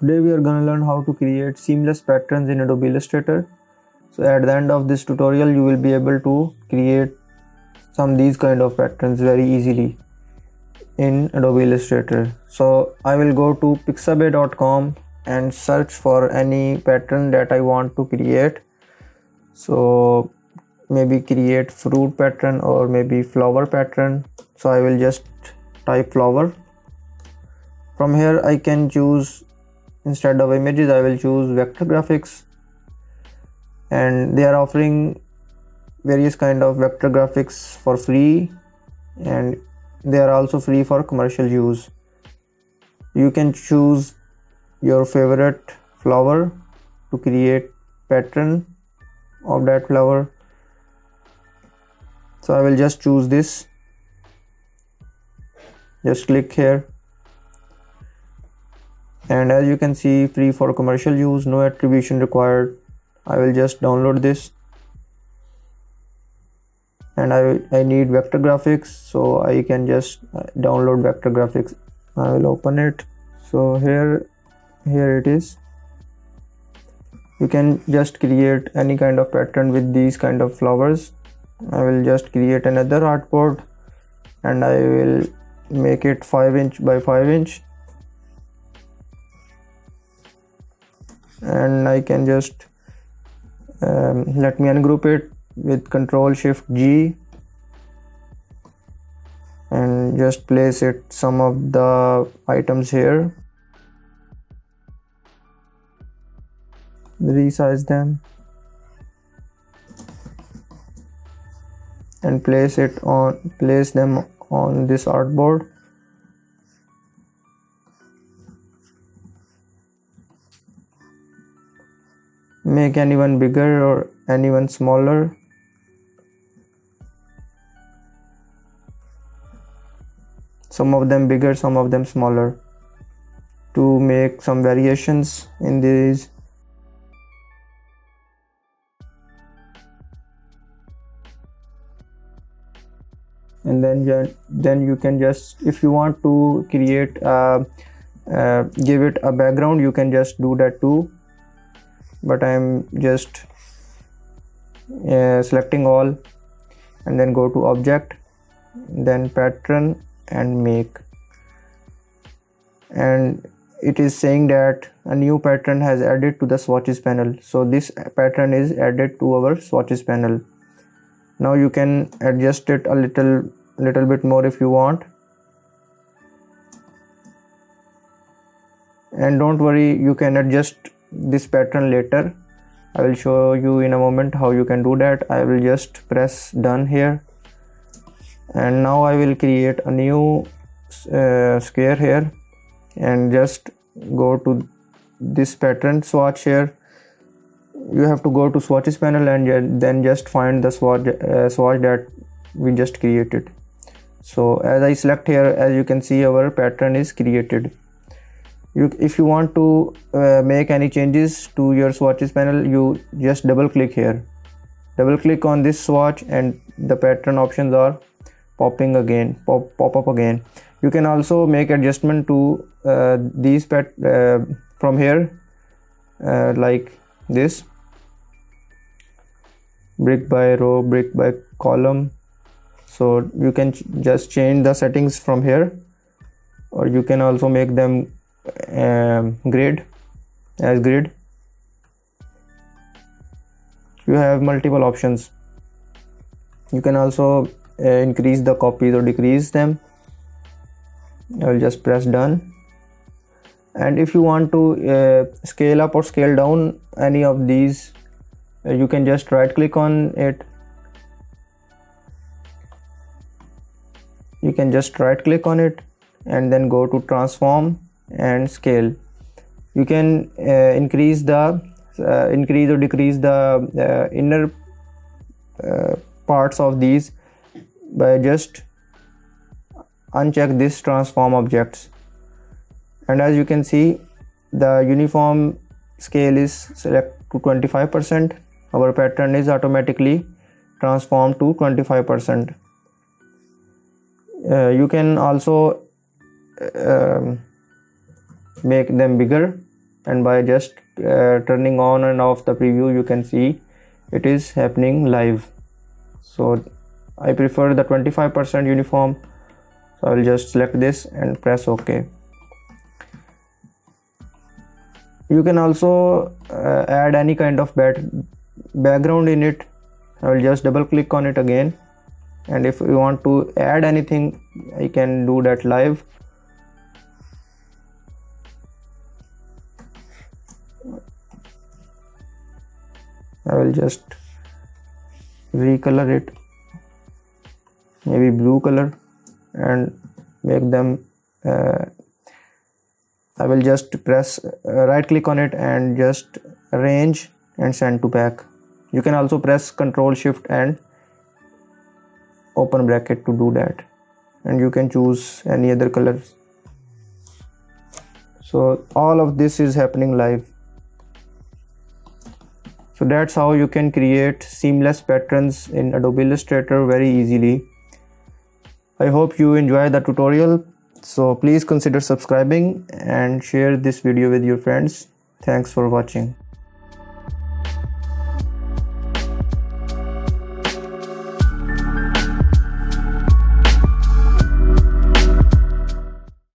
Today we are gonna learn how to create seamless patterns in Adobe Illustrator. So at the end of this tutorial you will be able to create some these kind of patterns very easily in Adobe Illustrator. So I will go to pixabay.com and search for any pattern that I want to create. So maybe create fruit pattern or maybe flower pattern. So I will just type flower. From here I can choose, instead of images I will choose vector graphics, and they are offering various kind of vector graphics for free, and they are also free for commercial use. You can choose your favorite flower to create pattern of that flower. So I will just choose this, just click here, and as you can see, free for commercial use, no attribution required. I will just download this, and I need vector graphics, so I can just download vector graphics. I will open it. So here it is. You can just create any kind of pattern with these kind of flowers. I will just create another artboard and I will make it 5 inch by 5 inch, and I can just let me ungroup it with Ctrl Shift G and just place it some of the items here, resize them and place them on this artboard. Make anyone bigger or anyone smaller. Some of them bigger, some of them smaller, to make some variations in these. And then you can just, if you want to create give it a background, you can just do that too, but I'm just selecting all, and then go to object, then pattern and make, and it is saying that a new pattern has added to the swatches panel. So this pattern is added to our swatches panel. Now you can adjust it a little bit more if you want, and don't worry, you can adjust this pattern later. I will show you in a moment how you can do that. I will just press done here, and now I will create a new square here, and just go to this pattern swatch here. You have to go to swatches panel and then just find the swatch that we just created. So as I select here, as you can see, our pattern is created. If you want to make any changes to your swatches panel, you just double click here, double click on this swatch, and the pattern options are pop up again. You can also make adjustment to these from here, like this, brick by row, brick by column. So you can just change the settings from here, or you can also make them grid. You have multiple options. You can also increase the copies or decrease them. I will just press done. And if you want to scale up or scale down any of these, you can just right click on it. You can just right click on it and then go to transform and scale. You can increase or decrease the inner parts of these by just uncheck this transform objects, and as you can see, the uniform scale is select to 25%. Our pattern is automatically transformed to 25%. You can also make them bigger and by just turning on and off the preview, you can see it is happening live. So I prefer the 25% uniform, so I will just select this and press OK. You can also add any kind of background in it. I will just double click on it again, and if you want to add anything, I can do that live. I will just recolor it, maybe blue color, and make them I will just press right click on it and just arrange and send to back. You can also press Ctrl Shift and open bracket to do that, and you can choose any other colors. So all of this is happening live. So that's how you can create seamless patterns in Adobe Illustrator very easily. I hope you enjoy the tutorial. So please consider subscribing and share this video with your friends. Thanks for watching.